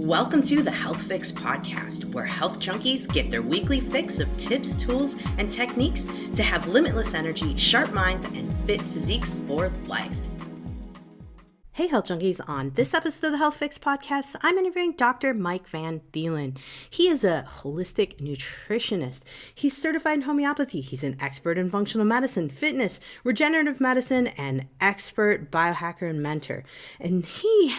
Welcome to the Health Fix podcast, where health junkies get their weekly fix of tips, tools, and techniques to have limitless energy, sharp minds, and fit physiques for life. Hey health junkies, on this episode of the Health Fix podcast, I'm interviewing Dr. Mike Van Thielen. He is a holistic nutritionist. He's certified in homeopathy. He's an expert in functional medicine, fitness, regenerative medicine, and expert biohacker and mentor. And he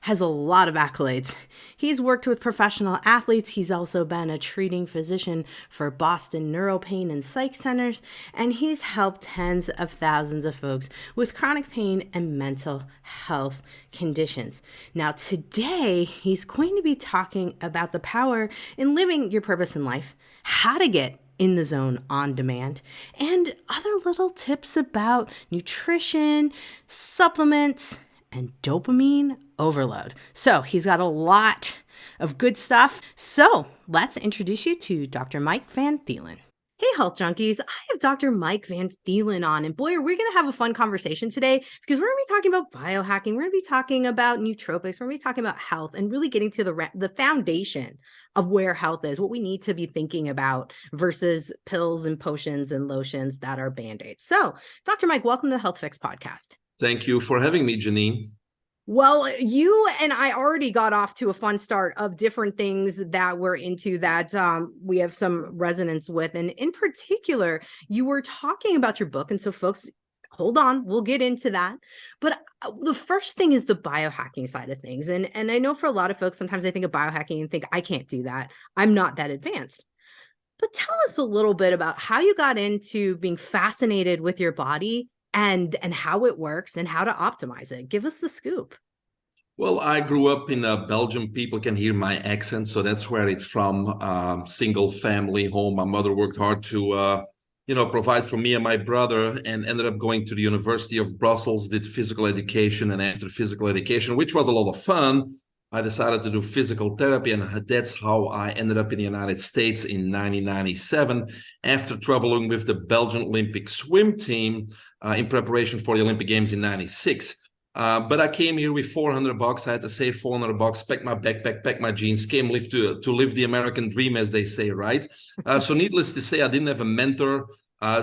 has a lot of accolades. He's worked with professional athletes. He's also been a treating physician for Boston Neuro pain and Psych centers, and he's helped tens of thousands of folks with chronic pain and mental health conditions. Now, today, he's going to be talking about the power in living your purpose in life, how to get in the zone on demand, and other little tips about nutrition, supplements, and dopamine overload. So he's got a lot of good stuff. So let's introduce you to Dr. Mike Van Thielen. Hey, health junkies. I have Dr. Mike Van Thielen on, and boy, are we going to have a fun conversation today because we're going to be talking about biohacking. We're going to be talking about nootropics. We're going to be talking about health and really getting to the foundation of where health is, what we need to be thinking about versus pills and potions and lotions that are Band-Aids. So Dr. Mike, welcome to the Health Fix podcast. Thank you for having me, Jannine. Well, you and I already got off to a fun start of different things that we're into that we have some resonance with. And in particular, you were talking about your book. And so folks, hold on, we'll get into that. But the first thing is the biohacking side of things. And I know for a lot of folks, sometimes they think of biohacking and think, I can't do that. I'm not that advanced. But tell us a little bit about how you got into being fascinated with your body and how it works and how to optimize it. Give us the scoop. Well, I grew up in Belgium. People can hear my accent, so that's where it's from. Single family home. My mother worked hard to, provide for me and my brother, and ended up going to the University of Brussels, did physical education, and after physical education, which was a lot of fun, I decided to do physical therapy, and that's how I ended up in the United States in 1997 after traveling with the Belgian Olympic swim team in preparation for the Olympic Games in 96. But I came here with $400. I had to save $400, pack my backpack, pack my jeans, came to live the American dream, as they say, right? So needless to say, I didn't have a mentor.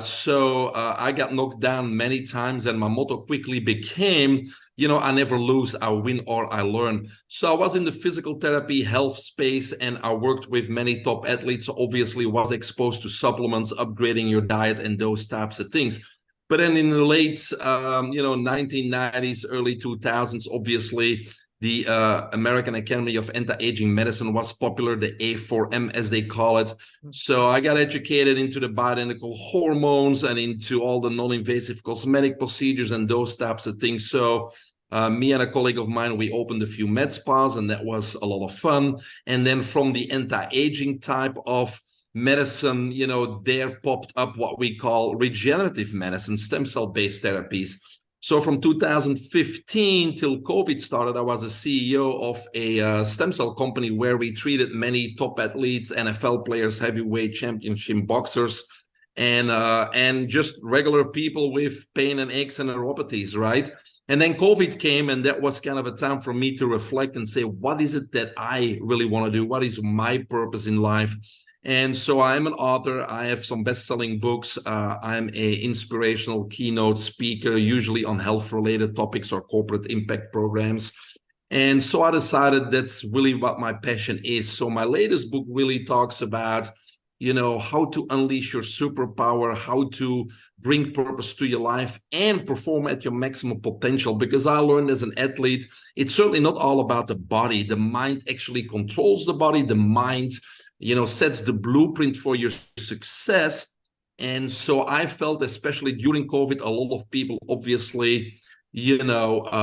So I got knocked down many times, and my motto quickly became, I never lose, I win or I learn. So I was in the physical therapy health space, and I worked with many top athletes. So obviously was exposed to supplements, upgrading your diet, and those types of things. But then in the late, 1990s, early 2000s, obviously, the American Academy of Anti-Aging Medicine was popular, the A4M as they call it. So I got educated into the bioidentical hormones and into all the non-invasive cosmetic procedures and those types of things. So me and a colleague of mine, we opened a few med spas, and that was a lot of fun. And then from the anti-aging type of medicine, there popped up what we call regenerative medicine, stem cell-based therapies. So from 2015 till COVID started, I was a CEO of a stem cell company where we treated many top athletes, NFL players, heavyweight championship boxers, and just regular people with pain and aches and neuropathies, right? And then COVID came, and that was kind of a time for me to reflect and say, what is it that I really want to do? What is my purpose in life? And so I'm an author. I have some best-selling books. I'm an inspirational keynote speaker, usually on health-related topics or corporate impact programs. And so I decided that's really what my passion is. So my latest book really talks about, how to unleash your superpower, how to bring purpose to your life and perform at your maximum potential. Because I learned as an athlete, it's certainly not all about the body. The mind actually controls the body. The mind sets the blueprint for your success. And so I felt, especially during COVID, a lot of people obviously,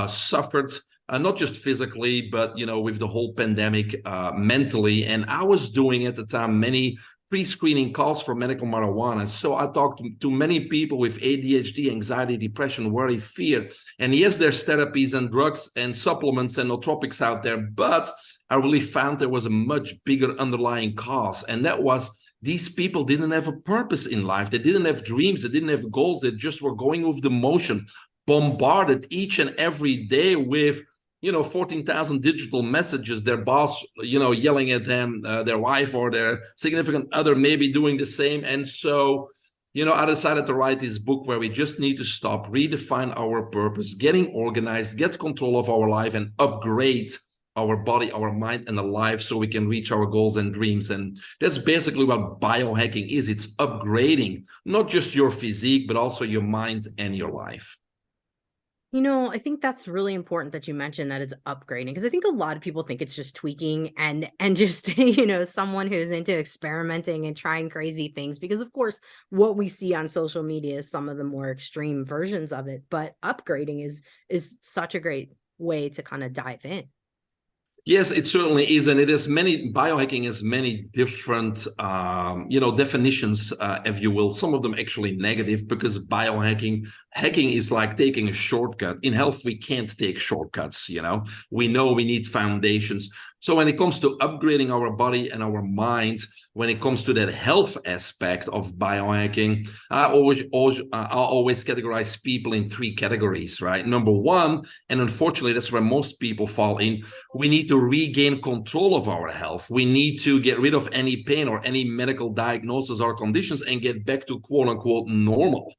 suffered, not just physically, but, with the whole pandemic, mentally. And I was doing at the time many pre-screening calls for medical marijuana. So I talked to many people with ADHD, anxiety, depression, worry, fear. And yes, there's therapies and drugs and supplements and nootropics out there, but I really found there was a much bigger underlying cause. And that was these people didn't have a purpose in life. They didn't have dreams. They didn't have goals. They just were going with the motion, bombarded each and every day with 14,000 digital messages, their boss, yelling at them, their wife or their significant other maybe doing the same. And so, I decided to write this book where we just need to stop, redefine our purpose, getting organized, get control of our life, and upgrade our body, our mind, and the life so we can reach our goals and dreams. And that's basically what biohacking is. It's upgrading not just your physique, but also your mind and your life. I think that's really important that you mentioned that it's upgrading, because I think a lot of people think it's just tweaking and just, someone who's into experimenting and trying crazy things, because of course, what we see on social media is some of the more extreme versions of it, but upgrading is such a great way to kind of dive in. Yes, it certainly is. And biohacking has many different, definitions, if you will, some of them actually negative, because hacking is like taking a shortcut. In health, we can't take shortcuts, we know we need foundations. So when it comes to upgrading our body and our mind, when it comes to that health aspect of biohacking, I always categorize people in 3 categories, right? Number 1, and unfortunately, that's where most people fall in, we need to regain control of our health. We need to get rid of any pain or any medical diagnosis or conditions and get back to quote unquote normal.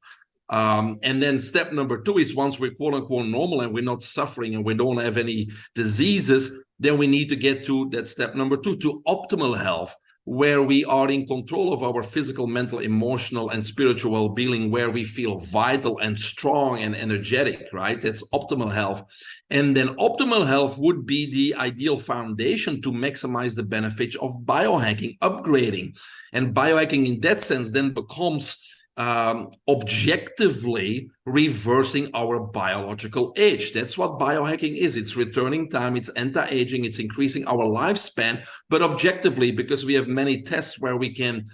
And then step number 2 is, once we're quote unquote normal and we're not suffering and we don't have any diseases, then we need to get to that step number 2, to optimal health, where we are in control of our physical, mental, emotional, and spiritual well-being, where we feel vital and strong and energetic, right? That's optimal health. And then optimal health would be the ideal foundation to maximize the benefits of biohacking, upgrading. And biohacking in that sense then becomes objectively reversing our biological age. That's what biohacking is. It's returning time, it's anti-aging, it's increasing our lifespan, but objectively, because we have many tests where we can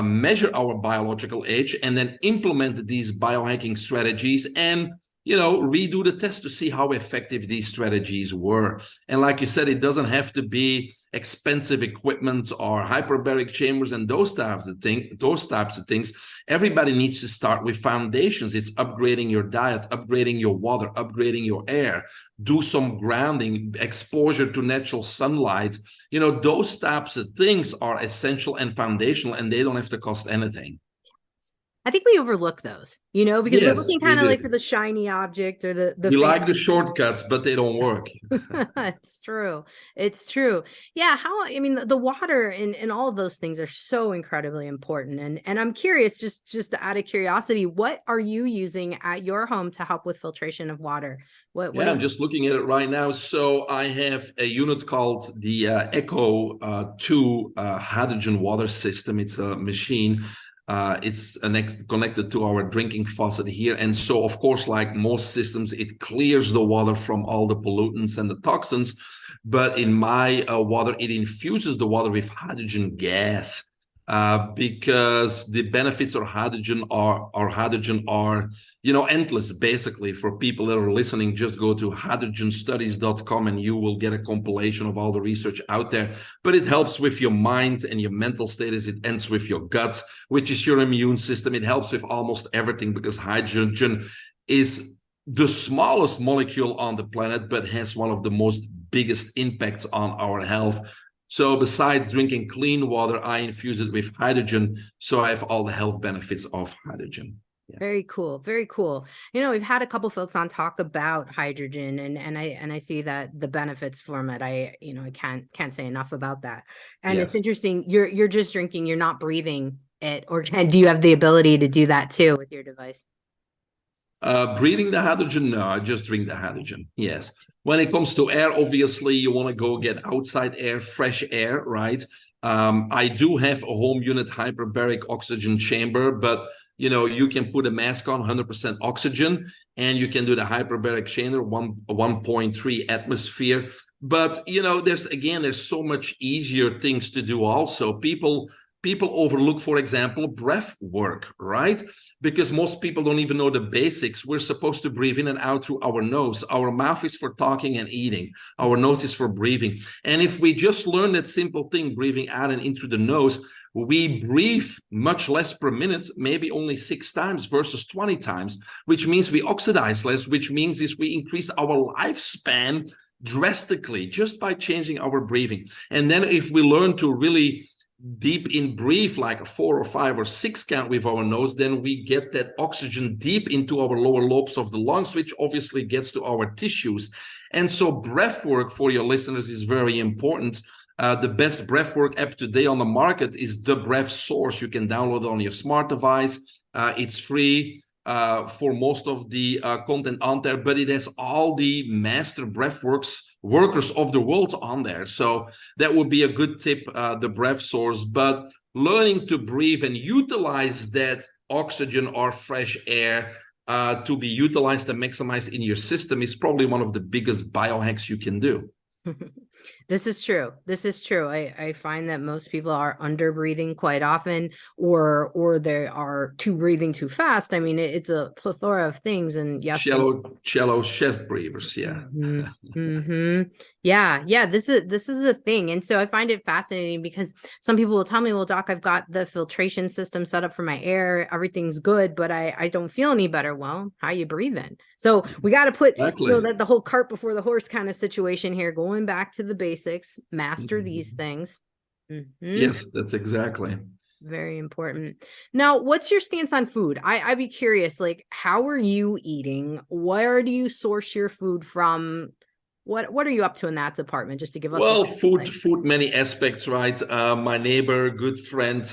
measure our biological age and then implement these biohacking strategies and redo the test to see how effective these strategies were. And like you said, it doesn't have to be expensive equipment or hyperbaric chambers and those types of things. Everybody needs to start with foundations. It's upgrading your diet, upgrading your water, upgrading your air, do some grounding, exposure to natural sunlight. Those types of things are essential and foundational, and they don't have to cost anything. I think we overlook those, because we're looking kind of like for the shiny object or the we like the shortcuts, but they don't work. It's true. It's true. Yeah. The water and all of those things are so incredibly important. And I'm curious, just out of curiosity, what are you using at your home to help with filtration of water? I'm just looking at it right now. So I have a unit called the Echo 2 hydrogen water system. It's a machine. It's connected to our drinking faucet here. And so, of course, like most systems, it clears the water from all the pollutants and the toxins. But in my water, it infuses the water with hydrogen gas, because the benefits of hydrogen are endless. Basically, for people that are listening, just go to hydrogenstudies.com and you will get a compilation of all the research out there. But it helps with your mind and your mental status. It ends with your gut, which is your immune system. It helps with almost everything, because hydrogen is the smallest molecule on the planet, but has one of the most biggest impacts on our health. So besides drinking clean water, I infuse it with hydrogen, so I have all the health benefits of hydrogen. Yeah. Very cool. Very cool. We've had a couple folks on talk about hydrogen, and I see that the benefits from it. I can't say enough about that. And It's interesting. You're just drinking, you're not breathing it, or do you have the ability to do that too with your device? Breathing the hydrogen? No, I just drink the hydrogen. Yes. When it comes to air, obviously, you want to go get outside air, fresh air, right? I do have a home unit hyperbaric oxygen chamber, but you can put a mask on, 100% oxygen, and you can do the hyperbaric chamber, 1.3 atmosphere. But there's so much easier things to do also. People people overlook, for example, breath work, right? Because most people don't even know the basics. We're supposed to breathe in and out through our nose. Our mouth is for talking and eating. Our nose is for breathing. And if we just learn that simple thing, breathing out and in through the nose, we breathe much less per minute, maybe only 6 times versus 20 times, which means we oxidize less, which means is we increase our lifespan drastically just by changing our breathing. And then if we learn to really deep in breathe, like a 4 or 5 or 6 count with our nose, then we get that oxygen deep into our lower lobes of the lungs, which obviously gets to our tissues. And so breath work for your listeners is very important. The best breathwork app today on the market is The Breath Source. You can download it on your smart device. It's free for most of the content on there, but it has all the master workers of the world on there. So that would be a good tip, The Breath Source. But learning to breathe and utilize that oxygen or fresh air to be utilized and maximized in your system is probably one of the biggest biohacks you can do. This is true. This is true. I find that most people are under breathing quite often, or they are breathing too fast. I mean, it's a plethora of things. And yes, shallow chest breathers. Yeah. Yeah. This is the thing. And so I find it fascinating because some people will tell me, well, doc, I've got the filtration system set up for my air. Everything's good, but I don't feel any better. Well, how you breathing? So we got to put that the whole cart before the horse kind of situation here, going back to the basics, master these things. Yes, that's exactly. Very important. Now, what's your stance on food? I'd be curious, like, how are you eating? Where do you source your food from? What are you up to in that department? Just to give us food, many aspects, right? My neighbor, good friend,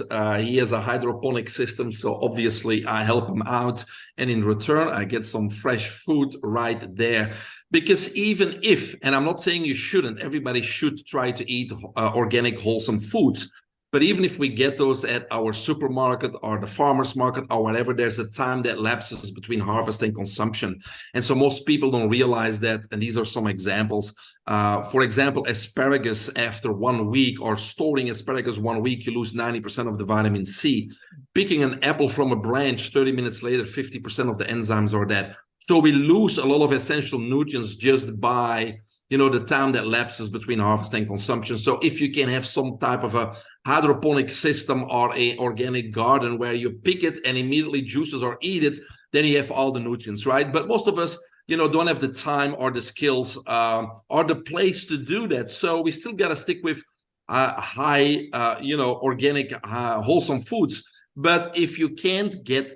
he has a hydroponic system, so obviously I help him out, and in return I get some fresh food right there. Because even if, and I'm not saying you shouldn't, everybody should try to eat organic, wholesome foods. But even if we get those at our supermarket or the farmer's market or whatever, there's a time that lapses between harvest and consumption. And so most people don't realize that. And these are some examples. For example, asparagus after 1 week, or storing asparagus 1 week, you lose 90% of the vitamin C. Picking an apple from a branch, 30 minutes later, 50% of the enzymes are dead. So we lose a lot of essential nutrients just by the time that lapses between harvest and consumption. So if you can have some type of a hydroponic system or a organic garden where you pick it and immediately juices or eat it, then you have all the nutrients, right? But most of us, don't have the time or the skills or the place to do that. So we still got to stick with high, organic, wholesome foods. But if you can't get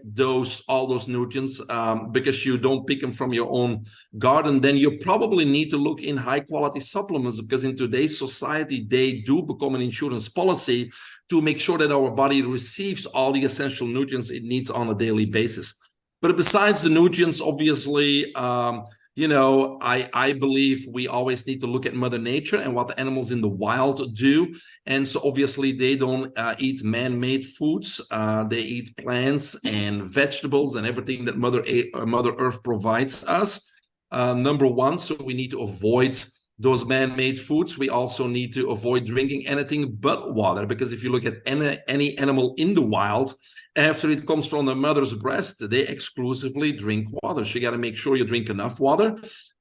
all those nutrients because you don't pick them from your own garden, then you probably need to look in high quality supplements, because in today's society, they do become an insurance policy to make sure that our body receives all the essential nutrients it needs on a daily basis. But besides the nutrients, obviously, I believe we always need to look at Mother Nature and what the animals in the wild do. And so obviously they don't eat man-made foods. They eat plants and vegetables and everything that Mother Earth provides us. Number one, so we need to avoid those man-made foods. We also need to avoid drinking anything but water, because if you look at any animal in the wild, after it comes from the mother's breast, they exclusively drink water. So you got to make sure you drink enough water,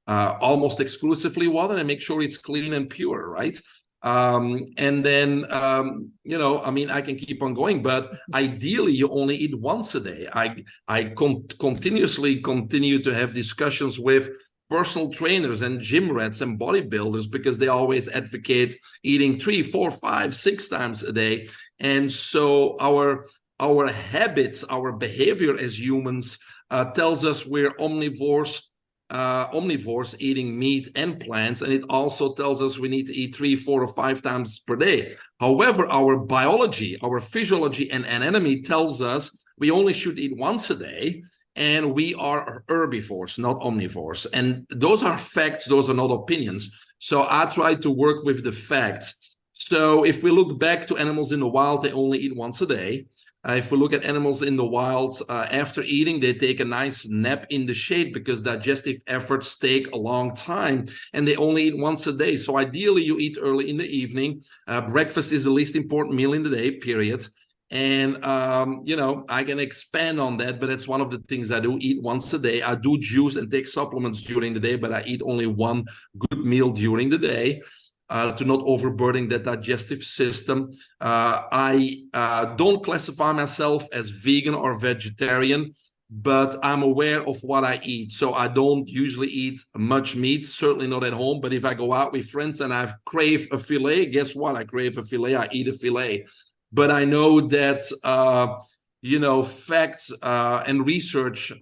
almost exclusively water, and make sure it's clean and pure, right? And then, I can keep on going, but ideally you only eat once a day. I continuously continue to have discussions with personal trainers and gym rats and bodybuilders, because they always advocate eating 3, 4, 5, 6 times a day. And so our habits, our behavior as humans tells us we're omnivores eating meat and plants, and it also tells us we need to eat 3, 4, or 5 times per day. However, our biology, our physiology and anatomy tells us we only should eat once a day, and we are herbivores, not omnivores. And those are facts, those are not opinions. So I try to work with the facts. So if we look back to animals in the wild, they only eat once a day. If we look at animals in the wild, after eating, they take a nice nap in the shade, because digestive efforts take a long time, and they only eat once a day. So ideally, you eat early in the evening. Breakfast is the least important meal in the day, period. And, I can expand on that, but it's one of the things I do. Eat once a day. I do juice and take supplements during the day, but I eat only one good meal during the day to not overburden the digestive system. I don't classify myself as vegan or vegetarian, but I'm aware of what I eat. So I don't usually eat much meat, certainly not at home. But if I go out with friends and I crave a filet, guess what? I crave a filet, I eat a filet. But I know that, facts and research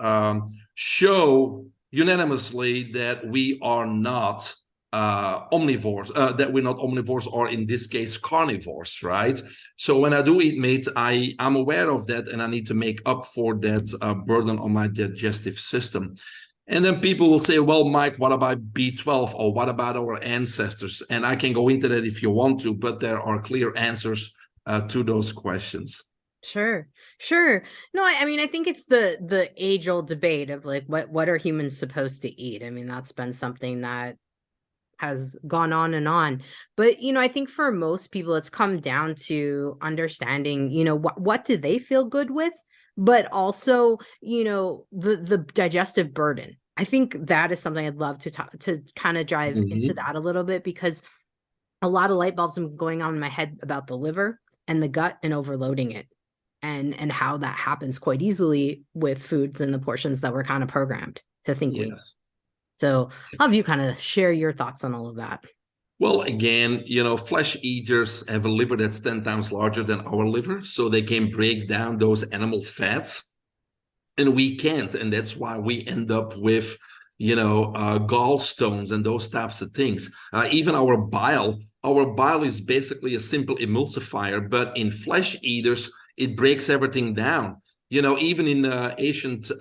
show unanimously that we are not omnivores, that we're not omnivores, or in this case, carnivores, right? So when I do eat meat, I'm aware of that, and I need to make up for that burden on my digestive system. And then people will say, well, Mike, what about B12, or what about our ancestors? And I can go into that if you want to, but there are clear answers to those questions. Sure. No, I mean, I think it's the age-old debate of like, what are humans supposed to eat? I mean, that's been something that has gone on and on. But, I think for most people, it's come down to understanding, what do they feel good with, but also, the digestive burden. I think that is something I'd love to talk to kind of dive into that a little bit, because a lot of light bulbs have been going on in my head about the liver and the gut and overloading it, and how that happens quite easily with foods and the portions that we're kind of programmed to think we. So how have you kind of share your thoughts on all of that? Well, again, flesh eaters have a liver that's 10 times larger than our liver, so they can break down those animal fats, and we can't. And that's why we end up with, gallstones and those types of things. Even our bile is basically a simple emulsifier, but in flesh eaters, it breaks everything down. Even in ancient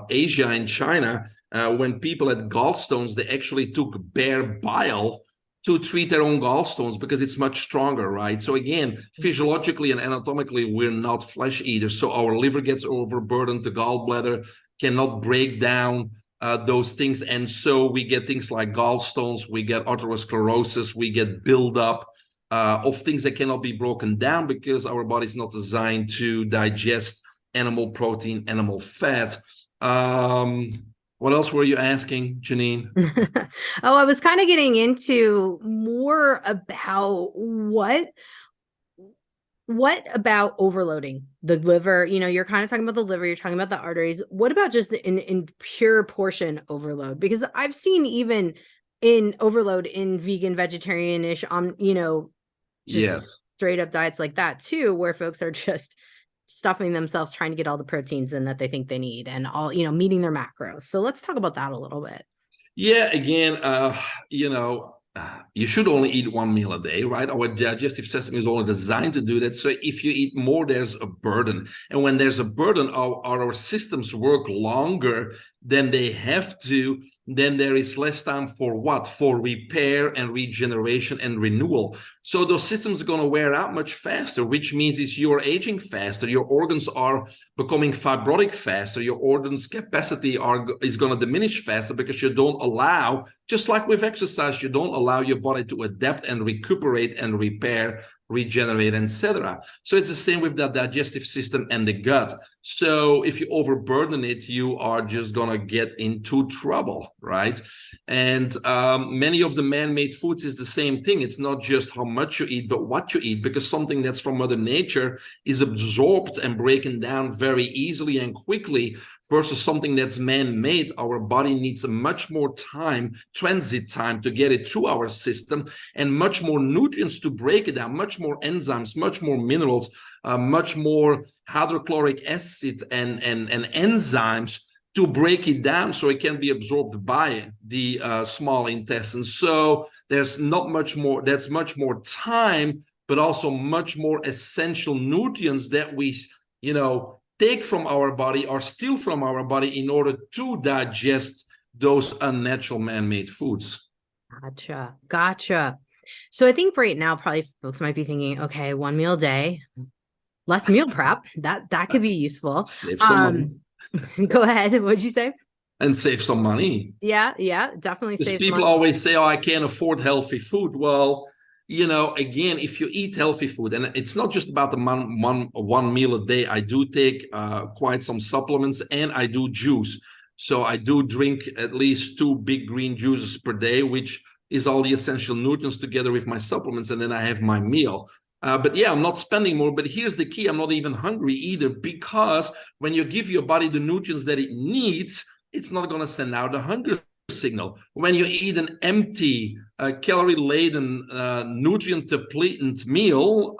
Asia and China, when people had gallstones, they actually took bear bile to treat their own gallstones because it's much stronger, right? So again, physiologically and anatomically, we're not flesh eaters. So our liver gets overburdened, the gallbladder cannot break down those things. And so we get things like gallstones, we get atherosclerosis, we get buildup of things that cannot be broken down because our body is not designed to digest animal protein, animal fat. What else were you asking, Jannine? I was kind of getting into more about what about overloading the liver? You're kind of talking about the liver, you're talking about the arteries. What about just in pure portion overload? Because I've seen even in overload in vegan, vegetarian-ish, Yes, straight up diets like that too, where folks are just stuffing themselves trying to get all the proteins in that they think they need, and all, meeting their macros. So let's talk about that a little bit. Yeah, again, you should only eat one meal a day, right? Our digestive system is only designed to do that. So if you eat more, there's a burden. And when there's a burden, our systems work longer than they have to. Then there is less time for what? For repair and regeneration and renewal. So those systems are going to wear out much faster, which means is you're aging faster. Your organs are becoming fibrotic faster. Your organs capacity is going to diminish faster because you don't allow, just like with exercise, you don't allow your body to adapt and recuperate and repair, regenerate, etc. So it's the same with the digestive system and the gut. So if you overburden it, you are just going to get into trouble, right? And many of the man-made foods is the same thing. It's not just how much you eat, but what you eat, because something that's from Mother Nature is absorbed and broken down very easily and quickly versus something that's man-made. Our body needs a much more time, transit time, to get it through our system, and much more nutrients to break it down, much more enzymes, much more minerals, much more hydrochloric acid and enzymes to break it down so it can be absorbed by the small intestine. So there's not much more, that's much more time, but also much more essential nutrients that we, take from our body or steal from our body in order to digest those unnatural man-made foods. Gotcha. So I think right now, probably folks might be thinking, okay, one meal a day, less meal prep. That could be useful. Save some money. Go ahead. What'd you say? And save some money. Yeah, definitely. Because save people money. always say, oh, I can't afford healthy food. Well, again, if you eat healthy food, and it's not just about the one meal a day, I do take quite some supplements, and I do juice. So I do drink at least 2 big green juices per day, which is all the essential nutrients together with my supplements, and then I have my meal. But yeah, I'm not spending more, but here's the key. I'm not even hungry either, because when you give your body the nutrients that it needs, it's not going to send out a hunger signal. When you eat an empty, calorie-laden, nutrient-depleted meal,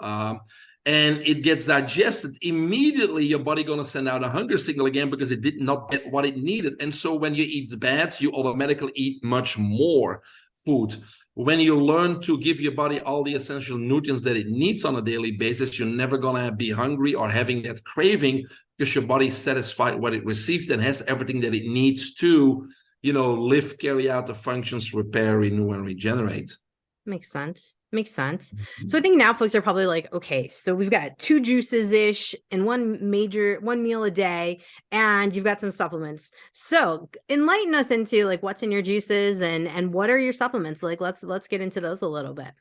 and it gets digested, immediately your body going to send out a hunger signal again, because it did not get what it needed. And so when you eat bad, you automatically eat much more food. When you learn to give your body all the essential nutrients that it needs on a daily basis, you're never going to be hungry or having that craving, because your body is satisfied what it received and has everything that it needs to, live, carry out the functions, repair, renew, and regenerate. Makes sense. So I think now folks are probably like, okay, so we've got 2 juices-ish and one meal a day, and you've got some supplements. So enlighten us into like what's in your juices and what are your supplements? Like, let's get into those a little bit.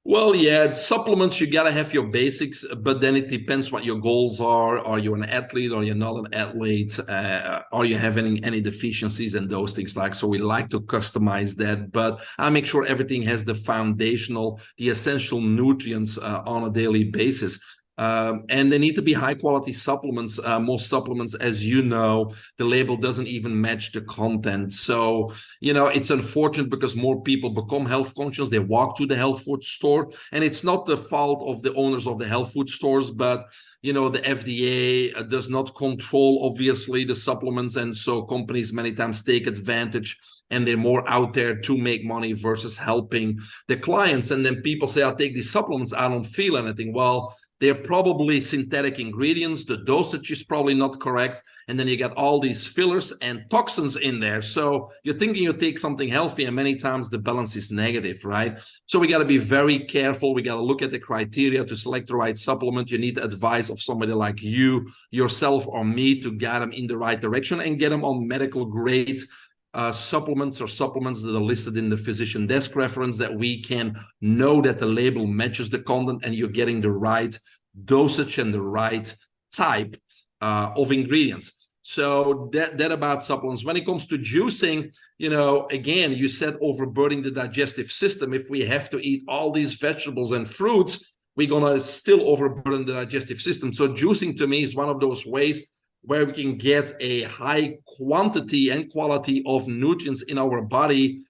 Well, yeah, supplements, you got to have your basics, but then it depends what your goals are. Are you an athlete or you're not an athlete? Are you having any deficiencies and those things like, so we like to customize that, but I make sure everything has the foundational, the essential nutrients on a daily basis. And they need to be high quality supplements. Most supplements, as you know, the label doesn't even match the content. So, it's unfortunate, because more people become health conscious. They walk to the health food store, and it's not the fault of the owners of the health food stores, but, the FDA does not control, obviously, the supplements. And so companies many times take advantage, and they're more out there to make money versus helping the clients. And then people say, I'll take these supplements, I don't feel anything. Well, they're probably synthetic ingredients. The dosage is probably not correct. And then you got all these fillers and toxins in there. So you're thinking you take something healthy, and many times the balance is negative, right? So we got to be very careful. We got to look at the criteria to select the right supplement. You need the advice of somebody like you, yourself, or me to guide them in the right direction and get them on medical grade supplements or supplements that are listed in the physician desk reference, that we can know that the label matches the content and you're getting the right dosage and the right type of ingredients. So that about supplements. When it comes to juicing, again, you said overburdening the digestive system. If we have to eat all these vegetables and fruits, we're going to still overburden the digestive system. So juicing to me is one of those ways where we can get a high quantity and quality of nutrients in our body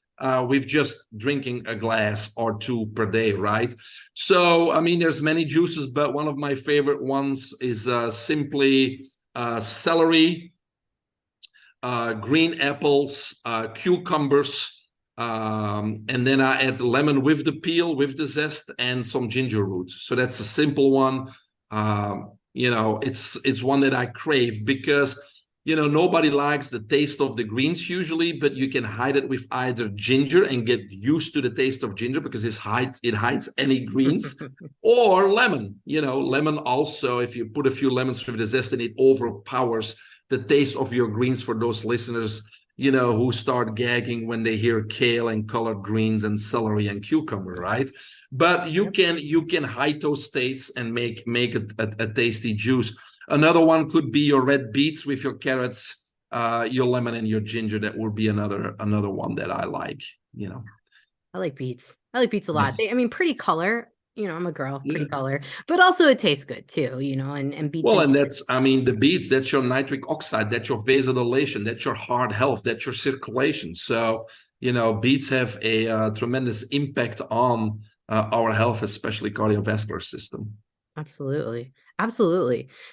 with just drinking a glass or 2 per day, right? So, there's many juices, but one of my favorite ones is simply celery, green apples, cucumbers, and then I add lemon with the peel, with the zest, and some ginger root. So that's a simple one. It's one that I crave, because nobody likes the taste of the greens usually, but you can hide it with either ginger and get used to the taste of ginger, because it hides any greens, or lemon. Lemon also, if you put a few lemons with the zest in, it overpowers the taste of your greens. For those listeners who start gagging when they hear kale and collard greens and celery and cucumber, right? But you can hide those states and make a tasty juice. Another one could be your red beets with your carrots, your lemon, and your ginger. That would be another one that I like. I like beets. I like beets a lot. Yes. Pretty color. I'm a girl, pretty color, but also it tastes good too, and beets. Well, and that's, the beets, that's your nitric oxide, that's your vasodilation, that's your heart health, that's your circulation. So, beets have a tremendous impact on our health, especially cardiovascular system. Absolutely.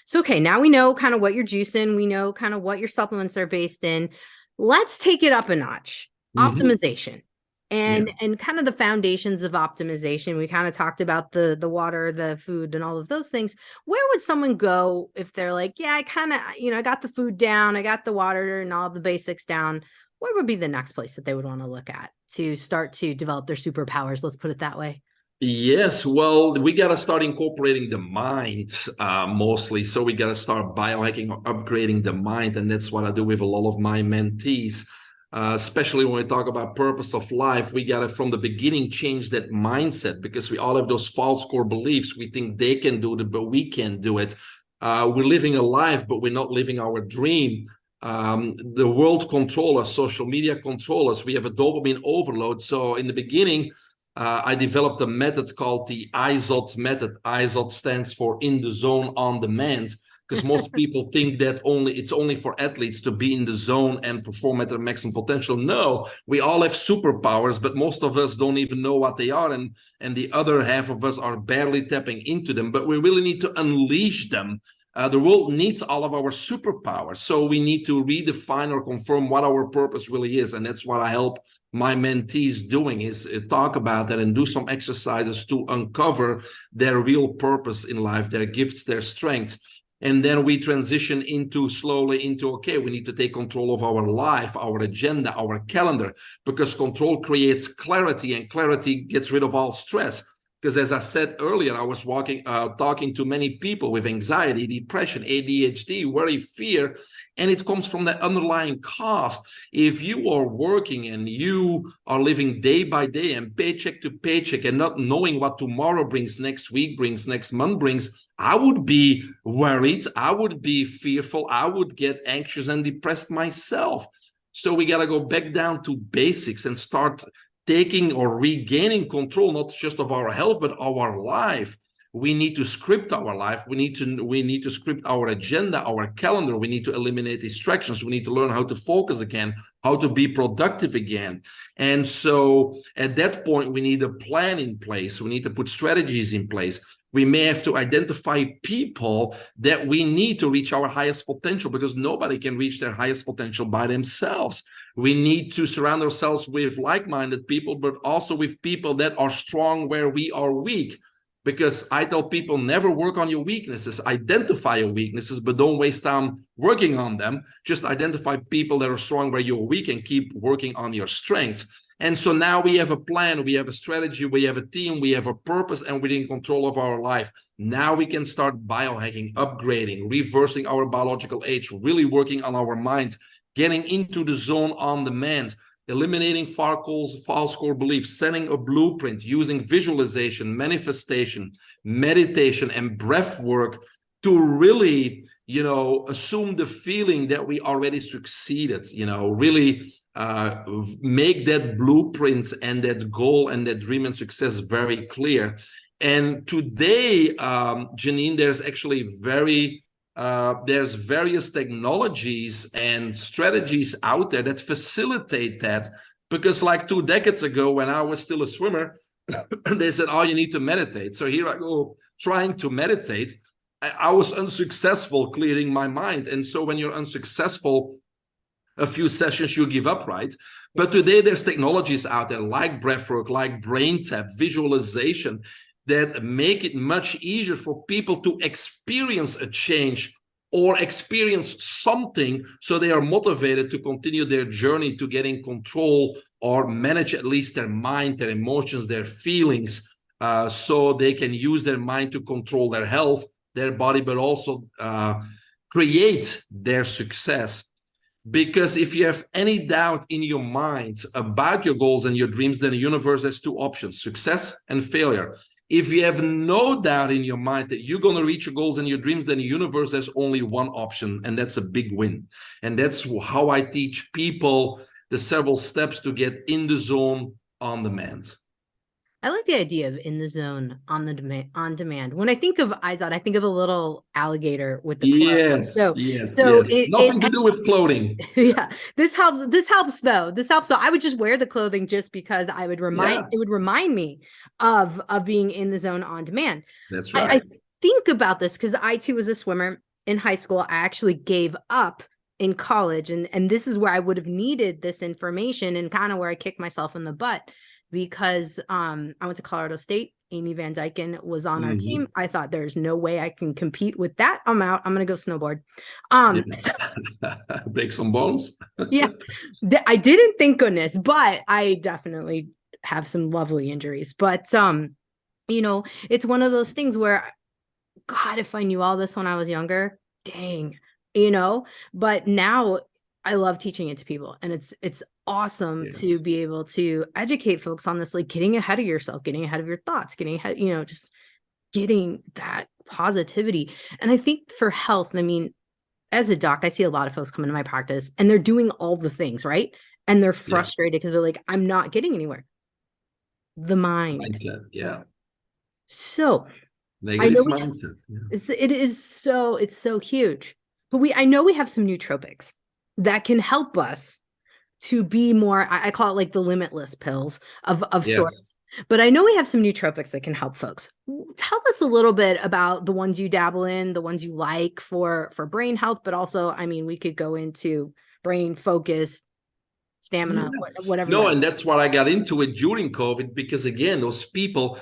So, okay, now we know kind of what you're juicing. We know kind of what your supplements are based in. Let's take it up a notch. Optimization. And kind of the foundations of optimization. We kind of talked about the water, the food, and all of those things. Where would someone go if they're like, yeah, I kind of, I got the food down, I got the water and all the basics down. Where would be the next place that they would want to look at to start to develop their superpowers? Let's put it that way. Yes, well, we got to start incorporating the mind mostly. So we got to start biohacking or upgrading the mind. And that's what I do with a lot of my mentees. especially when we talk about purpose of life, we got to, from the beginning, change that mindset, because we all have those false core beliefs. We think they can do it, but we can't do it. We're living a life, but we're not living our dream. The world control us, social media control us. We have a dopamine overload. So in the beginning, I developed a method called the IZOD method. IZOD stands for in the zone, on demand, because most people think that it's only for athletes to be in the zone and perform at their maximum potential. No, we all have superpowers, but most of us don't even know what they are, and the other half of us are barely tapping into them. But we really need to unleash them. The world needs all of our superpowers, so we need to redefine or confirm what our purpose really is, and that's what I help my mentees doing, is talk about that and do some exercises to uncover their real purpose in life, their gifts, their strengths. And then we transition slowly into, okay, we need to take control of our life, our agenda, our calendar, because control creates clarity, and clarity gets rid of all stress. Because as I said earlier, I was talking to many people with anxiety, depression, ADHD, worry, fear, and it comes from the underlying cause. If you are working and you are living day by day and paycheck to paycheck and not knowing what tomorrow brings, next week brings, next month brings, I would be worried, I would be fearful, I would get anxious and depressed myself. So we got to go back down to basics and start taking or regaining control, not just of our health, but our life. We need to script our life. We need to script our agenda, our calendar. We need to eliminate distractions. We need to learn how to focus again, how to be productive again. And so at that point, we need a plan in place. We need to put strategies in place. We may have to identify people that we need to reach our highest potential, because nobody can reach their highest potential by themselves. We need to surround ourselves with like-minded people, but also with people that are strong where we are weak. Because I tell people, never work on your weaknesses. Identify your weaknesses, but don't waste time working on them. Just identify people that are strong where you're weak and keep working on your strengths. And so now we have a plan, we have a strategy, we have a team, we have a purpose, and we're in control of our life. Now we can start biohacking, upgrading, reversing our biological age, really working on our mind, getting into the zone on demand, eliminating false core beliefs, setting a blueprint, using visualization, manifestation, meditation, and breath work to really, assume the feeling that we already succeeded, really make that blueprint and that goal and that dream and success very clear. And today, Jannine, there's actually there's various technologies and strategies out there that facilitate that. Because like 2 decades ago, when I was still a swimmer, they said, oh, you need to meditate. So here I go trying to meditate. I was unsuccessful clearing my mind. And so when you're unsuccessful, a few sessions, you give up, right? But today there's technologies out there like breathwork, like brain tap, visualization, that make it much easier for people to experience a change or experience something, so they are motivated to continue their journey to getting control or manage at least their mind, their emotions, their feelings, so they can use their mind to control their health, their body, but also create their success. Because if you have any doubt in your mind about your goals and your dreams, then the universe has 2 options, success and failure. If you have no doubt in your mind that you're going to reach your goals and your dreams, then the universe has only one option, and that's a big win. And that's how I teach people the several steps to get in the zone on demand. I like the idea of in the zone on demand. When I think of IZOD, I think of a little alligator with the yes. Nothing to do with clothing. Yeah, this helps though. So I would just wear the clothing just because it would remind me of being in the zone on demand. That's right. I think about this because I too was a swimmer in high school. I actually gave up in college, and this is where I would have needed this information, and kind of where I kicked myself in the butt. Because I went to Colorado State. Amy Van Dyken was on our team. I thought there's no way I can compete with that. I'm out. I'm going to go snowboard. Break some bones. Yeah, I didn't, thank goodness, but I definitely have some lovely injuries. But, it's one of those things where, God, if I knew all this when I was younger, dang, but now I love teaching it to people, and it's awesome Yes. to be able to educate folks on this, like getting ahead of yourself, getting ahead of your thoughts, getting ahead, just getting that positivity. And I think for health, I mean, as a doc, I see a lot of folks come into my practice and they're doing all the things, right? And they're frustrated because they're like, I'm not getting anywhere. The mind. Mindset, yeah. So Negative mindset. it's so huge. But I know we have some nootropics that can help us to be more, I call it like the limitless pills of sorts. But I know we have some nootropics that can help folks. Tell us a little bit about the ones you dabble in, the ones you like for brain health, but also, I mean, we could go into brain focus, stamina, whatever. No, and that's what I got into it during COVID, because again, those people,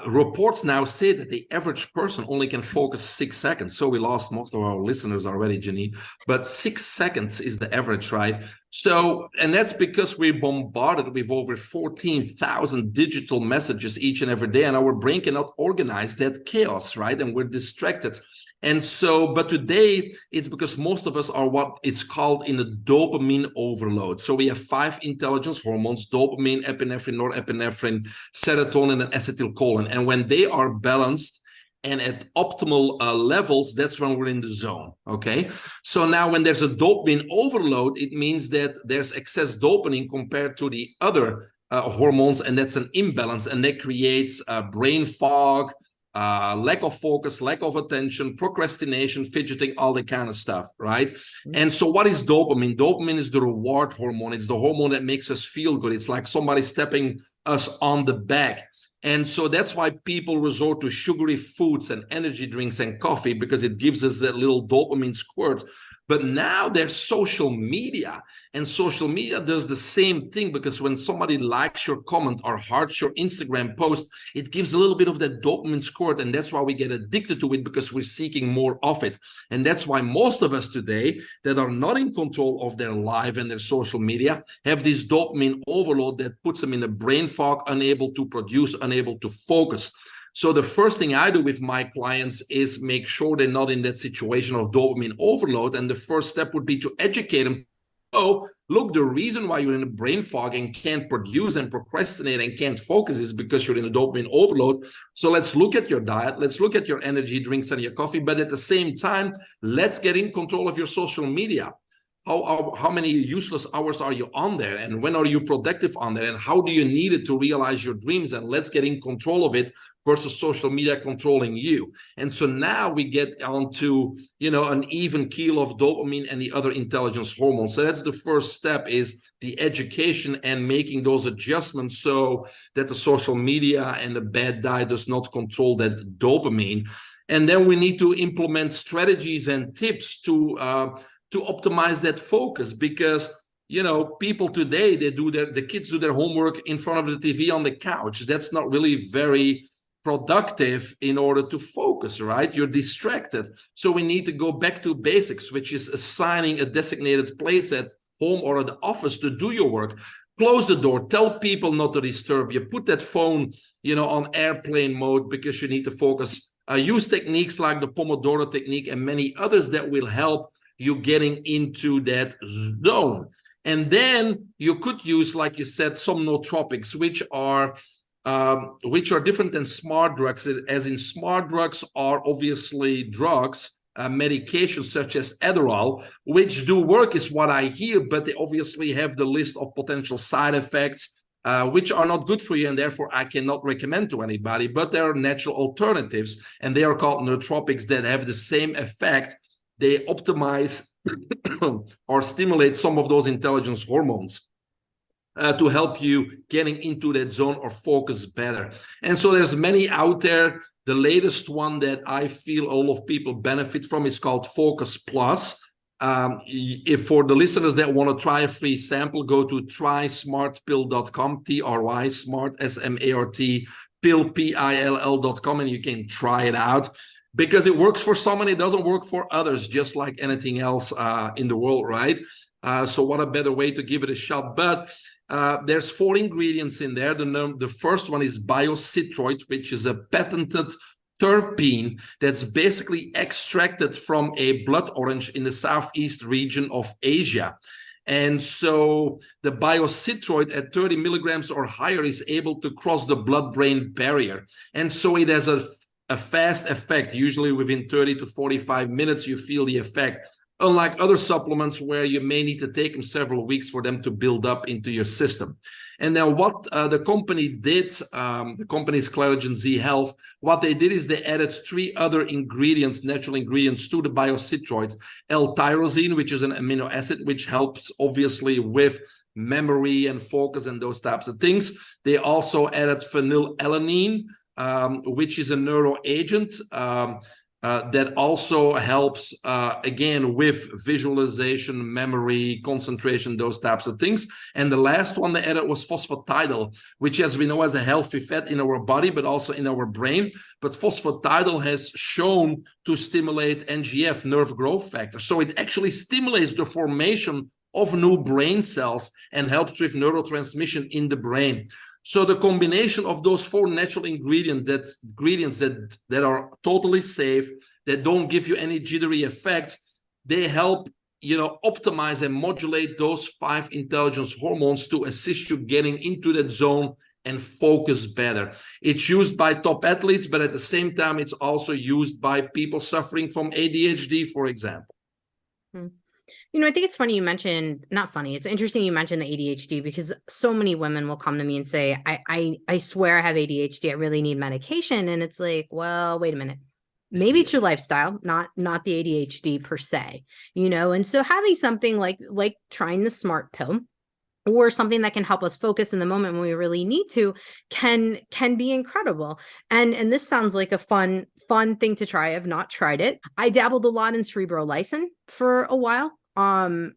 reports now say that the average person only can focus 6 seconds. So we lost most of our listeners already, Jannine, but 6 seconds is the average, right? So, and that's because we're bombarded with over 14,000 digital messages each and every day, and our brain cannot organize that chaos, right? And we're distracted. And so, but today it's because most of us are what it's called in a dopamine overload. So we have 5 intelligence hormones: dopamine, epinephrine, norepinephrine, serotonin, and acetylcholine. And when they are balanced and at optimal levels, that's when we're in the zone, okay? So now when there's a dopamine overload, it means that there's excess dopamine compared to the other hormones, and that's an imbalance, and that creates brain fog, lack of focus, lack of attention, procrastination, fidgeting, all that kind of stuff, right? And so what is dopamine? Dopamine is the reward hormone. It's the hormone that makes us feel good. It's like somebody stepping us on the back. And so that's why people resort to sugary foods and energy drinks and coffee, because it gives us that little dopamine squirt. But now there's social media, and social media does the same thing, because when somebody likes your comment or hearts your Instagram post, it gives a little bit of that dopamine squirt, and that's why we get addicted to it, because we're seeking more of it. And that's why most of us today that are not in control of their life and their social media have this dopamine overload that puts them in a brain fog, unable to produce, unable to focus. So the first thing I do with my clients is make sure they're not in that situation of dopamine overload. And the first step would be to educate them. Oh, look, the reason why you're in a brain fog and can't produce and procrastinate and can't focus is because you're in a dopamine overload. So let's look at your diet. Let's look at your energy drinks and your coffee. But at the same time, let's get in control of your social media. How many useless hours are you on there? And when are you productive on there? And how do you need it to realize your dreams? And let's get in control of it versus social media controlling you. And so now we get onto, an even keel of dopamine and the other intelligence hormones. So that's the first step, is the education and making those adjustments so that the social media and the bad diet does not control that dopamine. And then we need to implement strategies and tips to optimize that focus, because people today, the kids do their homework in front of the TV on the couch. That's not really very productive in order to focus, right? You're distracted. So we need to go back to basics, which is assigning a designated place at home or at the office to do your work. Close the door, tell people not to disturb you, put that phone on airplane mode, because you need to focus. Use techniques like the Pomodoro technique and many others that will help you getting into that zone. And then you could use, like you said, some nootropics, which are different than smart drugs. As in, smart drugs are obviously drugs, medications such as Adderall, which do work is what I hear, but they obviously have the list of potential side effects, which are not good for you, and therefore I cannot recommend to anybody. But there are natural alternatives, and they are called nootropics, that have the same effect. They optimize or stimulate some of those intelligence hormones to help you getting into that zone or focus better. And so there's many out there. The latest one that I feel a lot of people benefit from is called Focus Plus. If for the listeners that want to try a free sample, go to trysmartpill.com, TRY, smart, SMART, pill, PILL.com, and you can try it out. Because it works for some and it doesn't work for others, just like anything else in the world, right? So what a better way to give it a shot. But there's 4 ingredients in there. The first one is biocitroid, which is a patented terpene that's basically extracted from a blood orange in the southeast region of Asia. And so the biocitroid at 30 milligrams or higher is able to cross the blood-brain barrier. And so it has a fast effect. Usually within 30 to 45 minutes, you feel the effect. Unlike other supplements where you may need to take them several weeks for them to build up into your system. And then what the company did, the company is Clarigen Z Health, what they did is they added 3 other ingredients, natural ingredients, to the biocitroid. L-tyrosine, which is an amino acid, which helps obviously with memory and focus and those types of things. They also added phenylalanine, which is a neuro agent, that also helps, again, with visualization, memory, concentration, those types of things. And the last one they added was phosphatidylate, which, as we know, has a healthy fat in our body, but also in our brain. But phosphatidylate has shown to stimulate NGF, nerve growth factor. So it actually stimulates the formation of new brain cells and helps with neurotransmission in the brain. So the combination of those 4 natural ingredients that are totally safe, that don't give you any jittery effects, they help, optimize and modulate those 5 intelligence hormones to assist you getting into that zone and focus better. It's used by top athletes, but at the same time, it's also used by people suffering from ADHD, for example. I think it's funny you mentioned, not funny, it's interesting you mentioned the ADHD, because so many women will come to me and say, I swear I have ADHD, I really need medication. And it's like, well, wait a minute. Maybe it's your lifestyle, not the ADHD per se, and so having something like trying the smart pill, or something that can help us focus in the moment when we really need to, can be incredible. And this sounds like a fun thing to try. I've not tried it. I dabbled a lot in serveral for a while,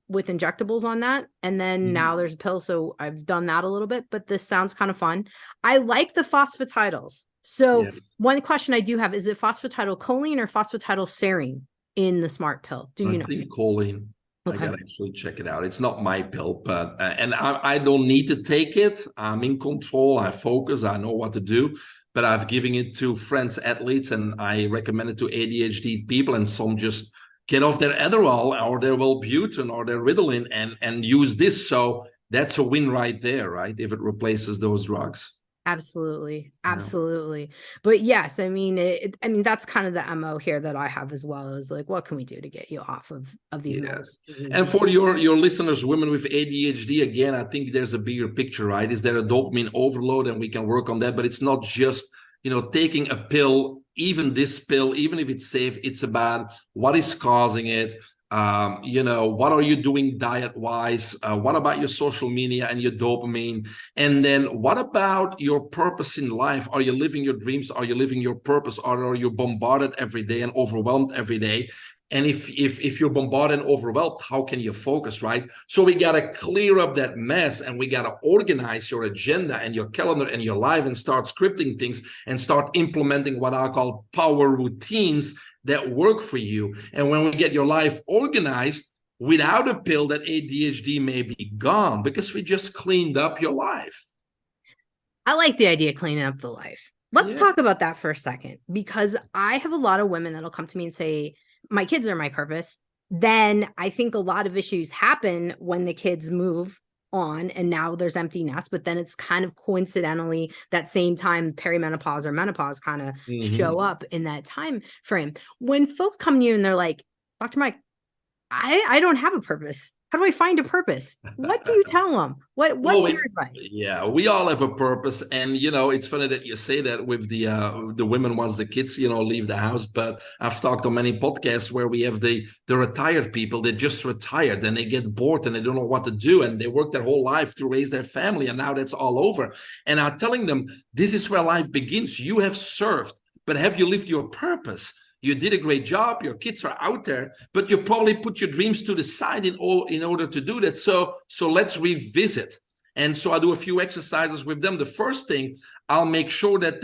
with injectables on that. And then now there's a pill. So I've done that a little bit, but this sounds kind of fun. I like the phosphatidylate. So yes. One question I do have, is it phosphatidylcholine or phosphatidylserine in the smart pill? Do you know? I think choline. Okay. I gotta actually check it out. It's not my pill, but and I don't need to take it. I'm in control. I focus. I know what to do. But I've given it to friends, athletes, and I recommend it to ADHD people. And some just get off their Adderall or their Wellbutrin or their Ritalin and use this. So that's a win right there, right? If it replaces those drugs. Absolutely. But yes, I mean, that's kind of the MO here that I have as well, is like, what can we do to get you off of these? Yes. And for your listeners, women with ADHD, again, I think there's a bigger picture, right? Is there a dopamine overload? And we can work on that, but it's not just, taking a pill, even this pill, even if it's safe, it's about what is causing it. What are you doing diet-wise? What about your social media and your dopamine? And then what about your purpose in life? Are you living your dreams? Are you living your purpose? Or are you bombarded every day and overwhelmed every day? And if you're bombarded and overwhelmed, how can you focus, right? So we got to clear up that mess, and we got to organize your agenda and your calendar and your life, and start scripting things and start implementing what I call power routines that work for you. And when we get your life organized, without a pill, that ADHD may be gone because we just cleaned up your life. I like the idea of cleaning up the life. Let's talk about that for a second, because I have a lot of women that'll come to me and say, my kids are my purpose. Then I think a lot of issues happen when the kids move on and now there's empty nest, but then it's kind of coincidentally that same time perimenopause or menopause kind of show up in that time frame. When folks come to you and they're like, Dr. Mike, I don't have a purpose. How do I find a purpose? What do you tell them? What's your advice? Yeah, we all have a purpose. And, it's funny that you say that with the women once the kids, leave the house. But I've talked on many podcasts where we have the retired people that just retired and they get bored and they don't know what to do. And they work their whole life to raise their family. And now that's all over. And I'm telling them, this is where life begins. You have served, but have you lived your purpose? You did a great job. Your kids are out there, but you probably put your dreams to the side in order to do that. So let's revisit. And so I do a few exercises with them. The first thing, I'll make sure that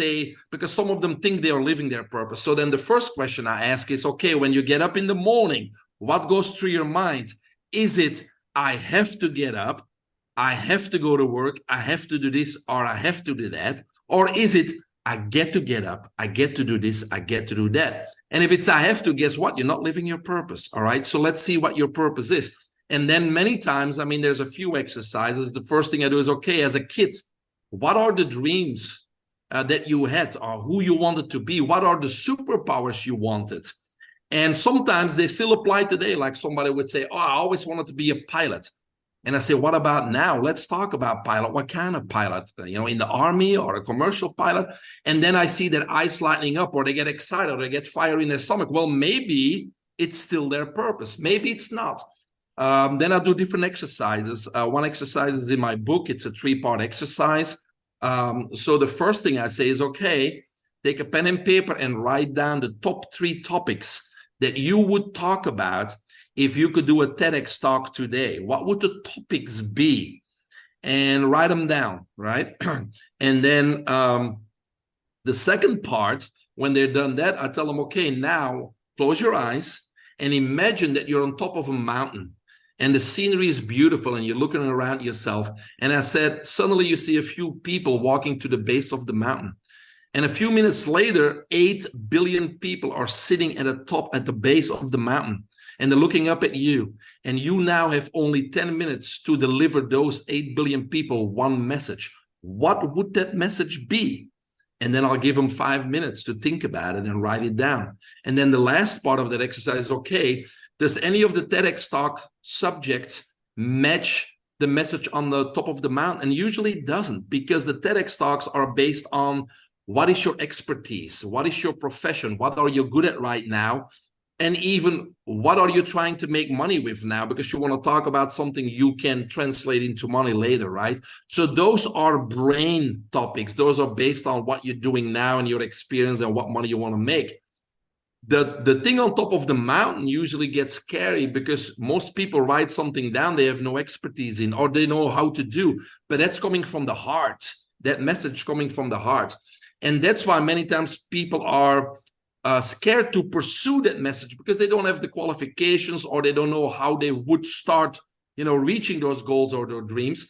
because some of them think they are living their purpose. So then the first question I ask is, okay, when you get up in the morning, what goes through your mind? Is it, I have to get up, I have to go to work, I have to do this, or I have to do that? Or is it, I get to get up, I get to do this, I get to do that. And if it's I have to, guess what? You're not living your purpose. All right. So let's see what your purpose is. And then many times, I mean, there's a few exercises. The first thing I do is, okay, as a kid, what are the dreams that you had, or who you wanted to be? What are the superpowers you wanted? And sometimes they still apply today. Like somebody would say, oh, I always wanted to be a pilot. And I say, what about now? Let's talk about pilot. What kind of pilot? In the army or a commercial pilot? And then I see their eyes lighting up, or they get excited, or they get fire in their stomach. Well, maybe it's still their purpose. Maybe it's not. Then I do different exercises. One exercise is in my book. It's a 3-part exercise. So the first thing I say is, okay, take a pen and paper and write down the top 3 topics that you would talk about if you could do a TEDx talk today. What would the topics be? And write them down, right? And then the second part, when they're done that, I tell them, okay, now close your eyes and imagine that you're on top of a mountain and the scenery is beautiful and you're looking around yourself. And I said, suddenly you see a few people walking to the base of the mountain. And a few minutes later, 8 billion people are sitting at the base of the mountain. And they're looking up at you. And you now have only 10 minutes to deliver those 8 billion people one message. What would that message be? And then I'll give them 5 minutes to think about it and write it down. And then the last part of that exercise is, okay, does any of the TEDx talk subjects match the message on the top of the mountain? And usually it doesn't, because the TEDx talks are based on what is your expertise? What is your profession? What are you good at right now? And even what are you trying to make money with now? Because you want to talk about something you can translate into money later, right? So those are brain topics. Those are based on what you're doing now and your experience and what money you want to make. The thing on top of the mountain usually gets scary because most people write something down they have no expertise in, or they know how to do, but that's coming from the heart. That message coming from the heart. And that's why many times people are scared to pursue that message because they don't have the qualifications, or they don't know how they would start, reaching those goals or their dreams.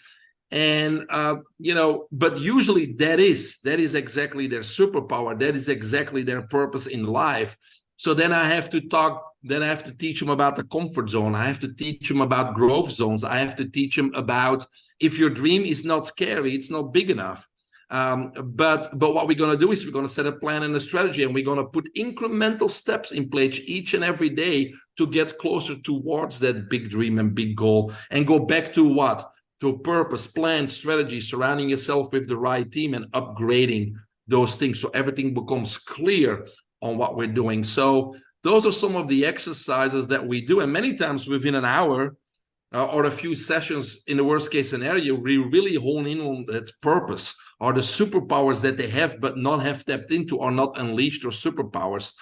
And, but usually that is exactly their superpower. That is exactly their purpose in life. So then I have to teach them about the comfort zone. I have to teach them about growth zones. I have to teach them about, if your dream is not scary, it's not big enough. But what we're going to do is we're going to set a plan and a strategy, and we're going to put incremental steps in place each and every day to get closer towards that big dream and big goal, and go back to what? To purpose, plan, strategy, surrounding yourself with the right team and upgrading those things so everything becomes clear on what we're doing. So those are some of the exercises that we do. And many times within an hour or a few sessions, in the worst case scenario, we really hone in on that purpose, or the superpowers that they have but not have tapped into, or not unleashed, or superpowers.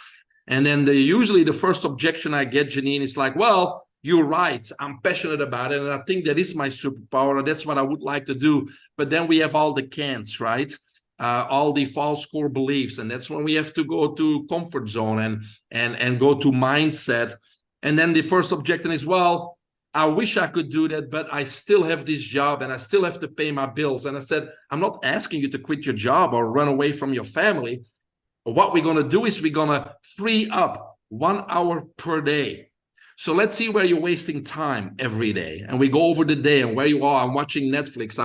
And then usually the first objection I get, Jannine, is like, well, you're right, I'm passionate about it, and I think that is my superpower, and that's what I would like to do. But then we have all the can'ts, right? All the false core beliefs, and that's when we have to go to comfort zone and go to mindset. And then the first objection is, well, I wish I could do that, but I still have this job and I still have to pay my bills. And I said, I'm not asking you to quit your job or run away from your family. What we're going to do is we're going to free up 1 hour per day. So let's see where you're wasting time every day. And we go over the day and where you are. I'm watching Netflix.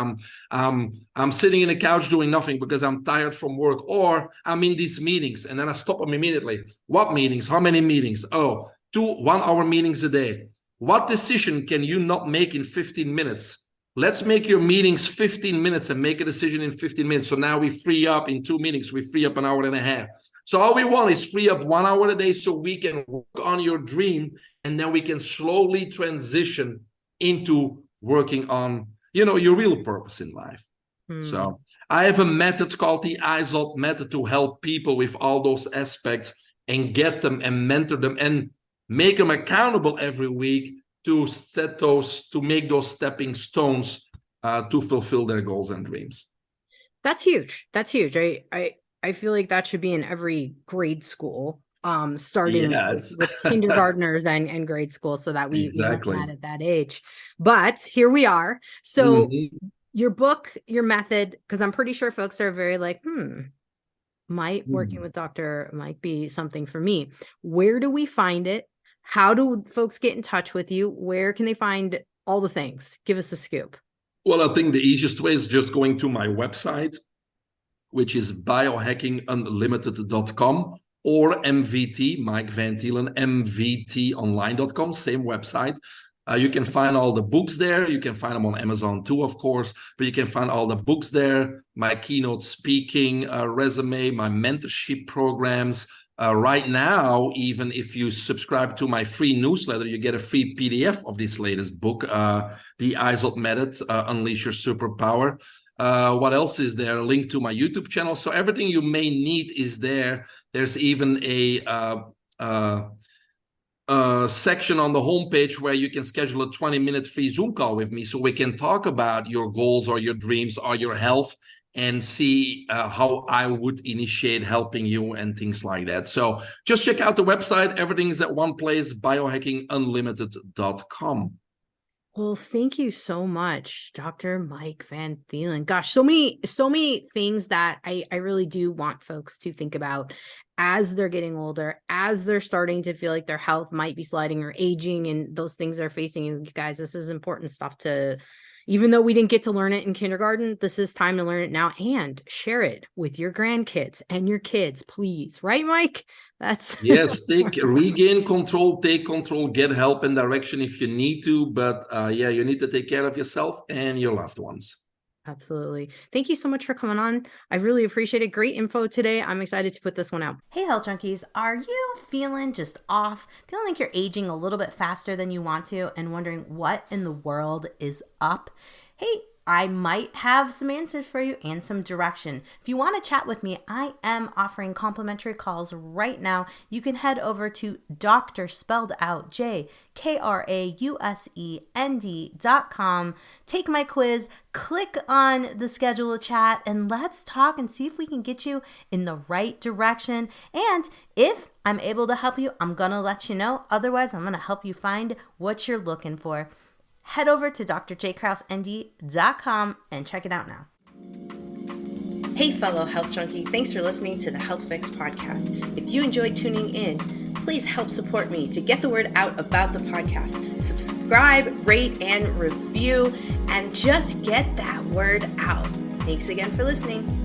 I'm sitting in the couch doing nothing because I'm tired from work, or I'm in these meetings. And then I stop them immediately. What meetings? How many meetings? Oh, 2 1-hour meetings a day. What decision can you not make in 15 minutes? Let's make your meetings 15 minutes and make a decision in 15 minutes. So now we free up in 2 meetings, we free up 1.5 hours. So all we want is free up 1 hour a day so we can work on your dream, and then we can slowly transition into working on, your real purpose in life. So I have a method called the IZOD Method to help people with all those aspects and get them and mentor them and make them accountable every week to make those stepping stones to fulfill their goals and dreams. That's huge. That's huge. I feel like that should be in every grade school, starting with kindergartners and grade school, so that we learn that at that age. But here we are. So your book, your method, because I'm pretty sure folks are very like, might working with Dr. might be something for me. Where do we find it? How do folks get in touch with you? Where can they find all the things? Give us a scoop. Well, I think the easiest way is just going to my website, which is biohackingunlimited.com, or MVT, Mike Van Thielen, mvtonline.com, same website. You can find all the books there. You can find them on Amazon too, of course, but you can find all the books there, my keynote speaking resume, my mentorship programs. Right now, even if you subscribe to my free newsletter, you get a free PDF of this latest book, The IZOD Method, Unleash Your Superpower. What else is there? A link to my YouTube channel. So everything you may need is there. There's even a section on the homepage where you can schedule a 20-minute free Zoom call with me so we can talk about your goals or your dreams or your health and see how I would initiate helping you and things like that. So just check out the website. Everything is at one place, biohackingunlimited.com. Well, thank you so much, Dr. Mike Van Thielen. Gosh, so many things that I really do want folks to think about as they're getting older, as they're starting to feel like their health might be sliding or aging, and those things are facing you guys. This is important stuff to, even though we didn't get to learn it in kindergarten, this is time to learn it now and share it with your grandkids and your kids, please. Right, Mike? That's yes, regain control, take control, get help and direction if you need to. But yeah, you need to take care of yourself and your loved ones. Absolutely. Thank you so much for coming on. I really appreciate it. Great info today. I'm excited to put this one out. Hey, Health Junkies, are you feeling just off? Feeling like you're aging a little bit faster than you want to and wondering what in the world is up? Hey, I might have some answers for you and some direction. If you want to chat with me, I am offering complimentary calls right now. You can head over to Dr. spelled out JKrausend.com. Take my quiz, click on the schedule a chat, and let's talk and see if we can get you in the right direction. And if I'm able to help you, I'm going to let you know. Otherwise, I'm going to help you find what you're looking for. Head over to drjkrausend.com and check it out now. Hey, fellow health junkie, thanks for listening to the Health Fix podcast. If you enjoyed tuning in, please help support me to get the word out about the podcast. Subscribe, rate, and review, and just get that word out. Thanks again for listening.